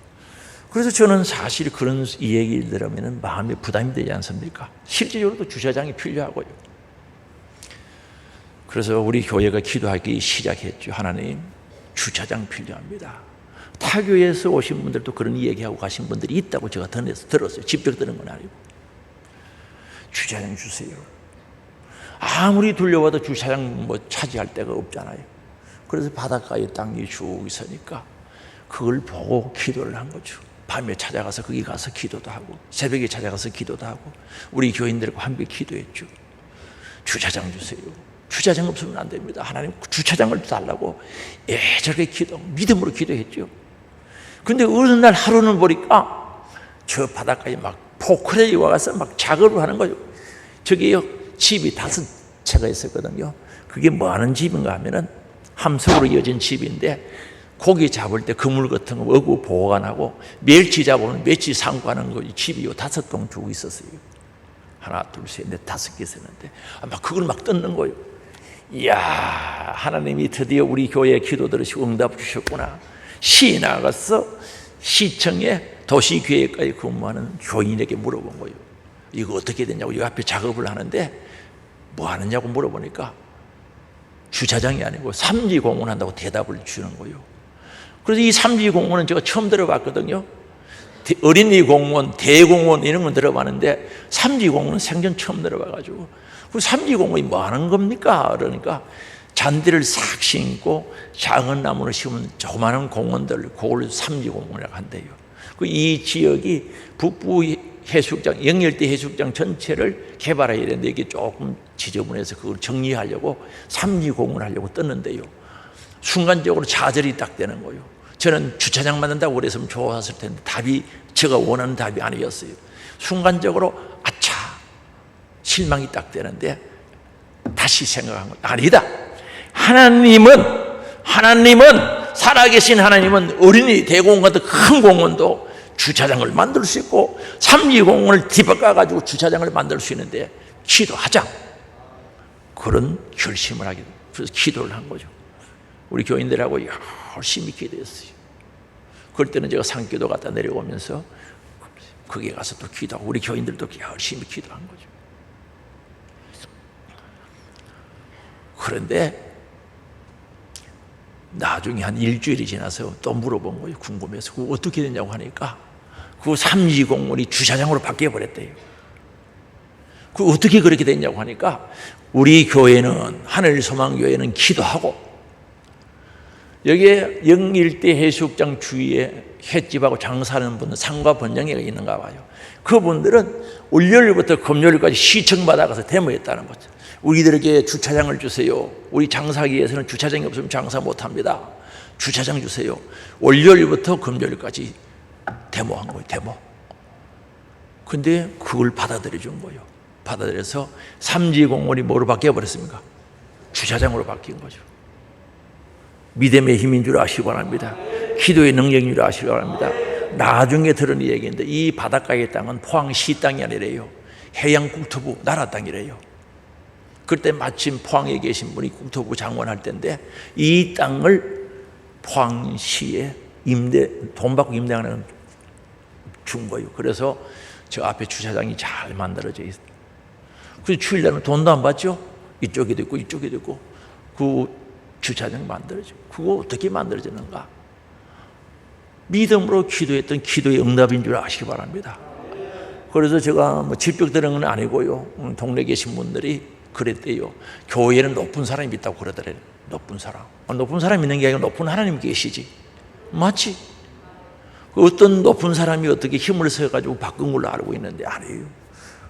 그래서 저는 사실 그런 이 얘기를 들으면 마음에 부담이 되지 않습니까? 실제적으로도 주차장이 필요하고요. 그래서 우리 교회가 기도하기 시작했죠. 하나님, 주차장 필요합니다. 타 교회에서 오신 분들도 그런 얘기하고 가신 분들이 있다고 제가 들었어요. 직접 들은 건 아니고. 주차장 주세요. 아무리 둘려봐도 주차장 차지할 데가 없잖아요. 그래서 바닷가에 땅이 쭉 있으니까 그걸 보고 기도를 한 거죠. 밤에 찾아가서 거기 가서 기도도 하고 새벽에 찾아가서 기도도 하고 우리 교인들과 함께 기도했죠. 주차장 주세요. 주차장 없으면 안 됩니다. 하나님 주차장을 달라고 저렇게 믿음으로 기도했죠. 근데 어느 날 하루는 보니까 저 바닷가에 막 포크레인이 와서 막 작업을 하는 거예요. 저기요, 집이 5채가 있었거든요. 그게 뭐 하는 집인가 하면은 함석으로 이어진 집인데 고기 잡을 때 그물 같은 거 어구 보관하고 멸치 잡으면 멸치 상구하는 거 집이 5동 쭉 있었어요. 하나, 둘, 셋, 넷, 5개 있었는데 막 그걸 막 뜯는 거예요. 이야, 하나님이 드디어 우리 교회에 기도 들으시고 응답 주셨구나. 시에 나가서 시청에 도시교회까지 근무하는 교인에게 물어본 거예요. 이거 어떻게 되냐고 이 앞에 작업을 하는데 뭐 하느냐고 물어보니까 주차장이 아니고 삼지공원 한다고 대답을 주는 거예요. 그래서 이 삼지공원은 제가 처음 들어봤거든요. 어린이 공원, 대공원 이런 건 들어봤는데 삼지공원은 생전 처음 들어봐가지고 그 삼지공원이 뭐 하는 겁니까? 그러니까 잔디를 싹 심고 작은 나무를 심은 조그마한 공원들, 그걸 삼지공원이라고 한대요. 이 지역이 북부 해수욕장, 영열대 해수욕장 전체를 개발해야 되는데 이게 조금 지저분해서 그걸 정리하려고 삼지공원을 하려고 떴는데요. 순간적으로 좌절이 딱 되는 거예요. 저는 주차장 만든다고 그랬으면 좋았을 텐데 답이 제가 원하는 답이 아니었어요. 순간적으로 아차 실망이 딱 되는데 다시 생각한 건 아니다. 하나님은 살아계신 하나님은 어린이 대공원 같은 큰 공원도 주차장을 만들 수 있고 삼지공원을 뒤바꿔가지고 주차장을 만들 수 있는데 기도하자. 그런 결심을 하게 돼요. 그래서 기도를 한 거죠. 우리 교인들하고 열심히 기도했어요. 그럴 때는 제가 산기도 갔다 내려오면서 거기에 가서 또 기도하고 우리 교인들도 열심히 기도한 거죠. 그런데 나중에 한 일주일이 지나서 또 물어본 거예요. 궁금해서 그거 어떻게 됐냐고 하니까 그 삼지공원이 주차장으로 바뀌어버렸대요. 그 어떻게 그렇게 됐냐고 하니까 우리 교회는 하늘소망교회는 기도하고 여기에 영일대 해수욕장 주위에 횟집하고 장사하는 분들 상가 번영회가 있는가 봐요. 그분들은 월요일부터 금요일까지 시청받아가서 데모했다는 거죠. 우리들에게 주차장을 주세요. 우리 장사하기 위해서는 주차장이 없으면 장사 못합니다. 주차장 주세요. 월요일부터 금요일까지 데모한 거예요. 데모. 근데 그걸 받아들여 준 거예요. 받아들여서 삼지공원이 뭐로 바뀌어버렸습니까? 주차장으로 바뀐 거죠. 믿음의 힘인 줄 아시기 바랍니다. 기도의 능력인 줄 아시기 바랍니다. 나중에 들은 얘기인데 이 바닷가의 땅은 포항시 땅이 아니래요. 해양국토부 나라 땅이래요. 그때 마침 포항에 계신 분이 국토부 장관할 때인데 이 땅을 포항시에 돈 받고 임대하는 준 거예요. 그래서 저 앞에 주차장이 잘 만들어져 있어요. 그래서 주일날은 돈도 안 받죠. 이쪽에도 있고 이쪽에도 있고 그 주차장 만들어져. 그거 어떻게 만들어지는가? 믿음으로 기도했던 기도의 응답인 줄 아시기 바랍니다. 그래서 제가 뭐 질병 들은 건 아니고요. 동네에 계신 분들이 그랬대요. 교회에는 높은 사람이 있다고 그러더래요. 높은 사람. 높은 사람이 있는 게 아니라 높은 하나님이 계시지. 맞지? 어떤 높은 사람이 어떻게 힘을 써가지고 바꾼 걸로 알고 있는데 아니에요.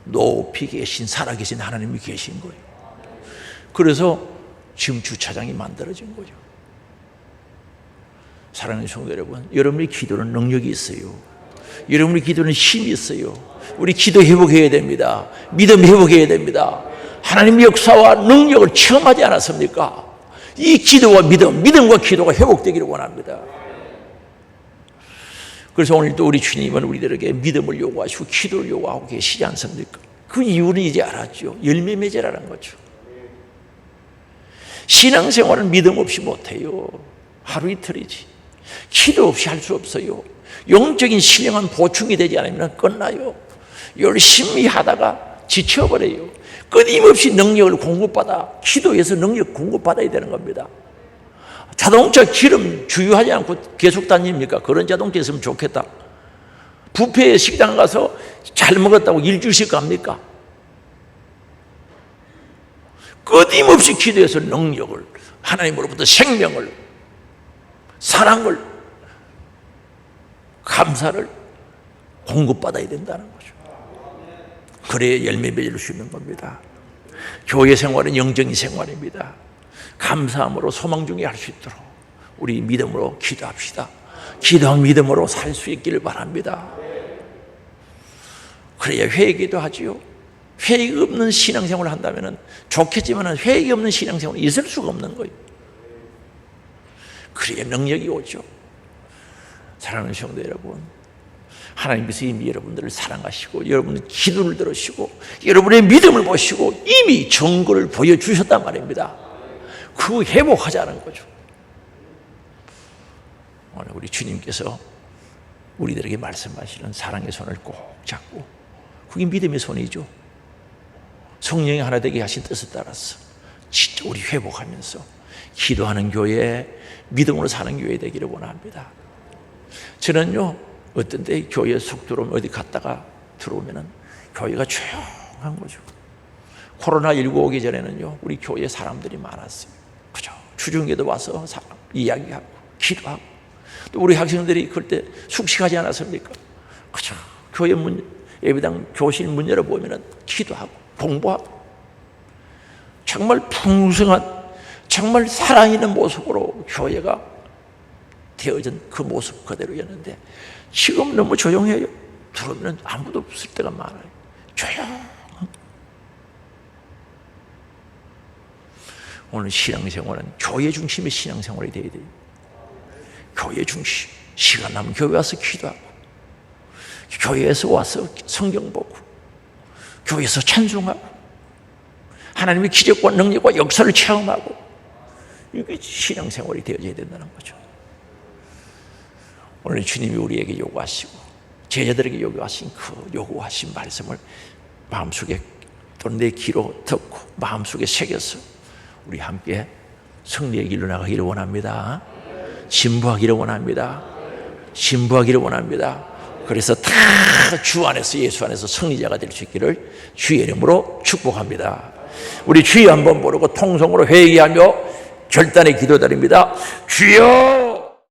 높이 계신 살아계신 하나님이 계신 거예요. 그래서 지금 주차장이 만들어진 거죠. 사랑하는 성도 여러분, 여러분의 기도는 능력이 있어요. 여러분의 기도는 힘이 있어요. 우리 기도 회복해야 됩니다. 믿음 회복해야 됩니다. 하나님의 역사와 능력을 체험하지 않았습니까? 이 기도와 믿음과 기도가 회복되기를 원합니다. 그래서 오늘도 우리 주님은 우리들에게 믿음을 요구하시고 기도를 요구하고 계시지 않습니까? 그 이유는 이제 알았죠. 열매 맺으라는 거죠. 신앙생활은 믿음 없이 못해요. 하루 이틀이지. 기도 없이 할 수 없어요. 영적인 신령한 보충이 되지 않으면 끝나요. 열심히 하다가 지쳐버려요. 끊임없이 능력을 공급받아 기도해서 능력 공급받아야 되는 겁니다. 자동차 기름 주유하지 않고 계속 다닙니까? 그런 자동차 있으면 좋겠다. 뷔페 식당 가서 잘 먹었다고 일주일씩 갑니까? 끊임없이 기도해서 능력을, 하나님으로부터 생명을, 사랑을, 감사를 공급받아야 된다는 거죠. 그래야 열매 맺을 수 있는 겁니다. 교회 생활은 영적인 생활입니다. 감사함으로 소망 중에 할 수 있도록 우리 믿음으로 기도합시다. 기도한 믿음으로 살 수 있기를 바랍니다. 그래야 회개도 하지요. 회개 없는 신앙생활을 한다면 좋겠지만 회개 없는 신앙생활은 있을 수가 없는 거예요. 그래야 능력이 오죠. 사랑하는 성도 여러분, 하나님께서 이미 여러분들을 사랑하시고 여러분의 기도를 들으시고 여러분의 믿음을 보시고 이미 증거를 보여주셨단 말입니다. 그 회복하자는 거죠. 오늘 우리 주님께서 우리들에게 말씀하시는 사랑의 손을 꼭 잡고 그게 믿음의 손이죠. 성령이 하나 되게 하신 뜻에 따라서 진짜 우리 회복하면서 기도하는 교회, 믿음으로 사는 교회 되기를 원합니다. 저는요, 어떤 때 교회에 속 들어오면 어디 갔다가 들어오면은 교회가 조용한 거죠. 코로나19 오기 전에는요, 우리 교회에 사람들이 많았어요. 그죠? 주중에도 와서 사람 이야기하고 기도하고, 또 우리 학생들이 그때 숙식하지 않았습니까? 그죠? 교회 문, 예배당 교실 문 열어보면은 기도하고 공부하고, 정말 풍성한, 정말 살아있는 모습으로 교회가 되어진 그 모습 그대로였는데, 지금 너무 조용해요. 들어오면 아무도 없을 때가 많아요. 조용. 오늘 신앙생활은 교회 중심의 신앙생활이 되어야 돼요. 교회 중심. 시간 나면 교회 와서 기도하고, 교회에서 와서 성경 보고, 교회에서 찬송하고, 하나님의 기적과 능력과 역사를 체험하고, 이게 신앙생활이 되어져야 된다는 거죠. 오늘 주님이 우리에게 요구하시고 제자들에게 요구하신 그 요구하신 말씀을 마음속에 또는 내 귀로 듣고 마음속에 새겨서 우리 함께 승리의 길로 나가기를 원합니다. 진부하기를 원합니다. 진부하기를 원합니다. 그래서 다 주 안에서, 예수 안에서 승리자가 될 수 있기를 주의 이름으로 축복합니다. 우리 주여 한번 부르고 통성으로 회개하며 결단의 기도드립니다. 주여!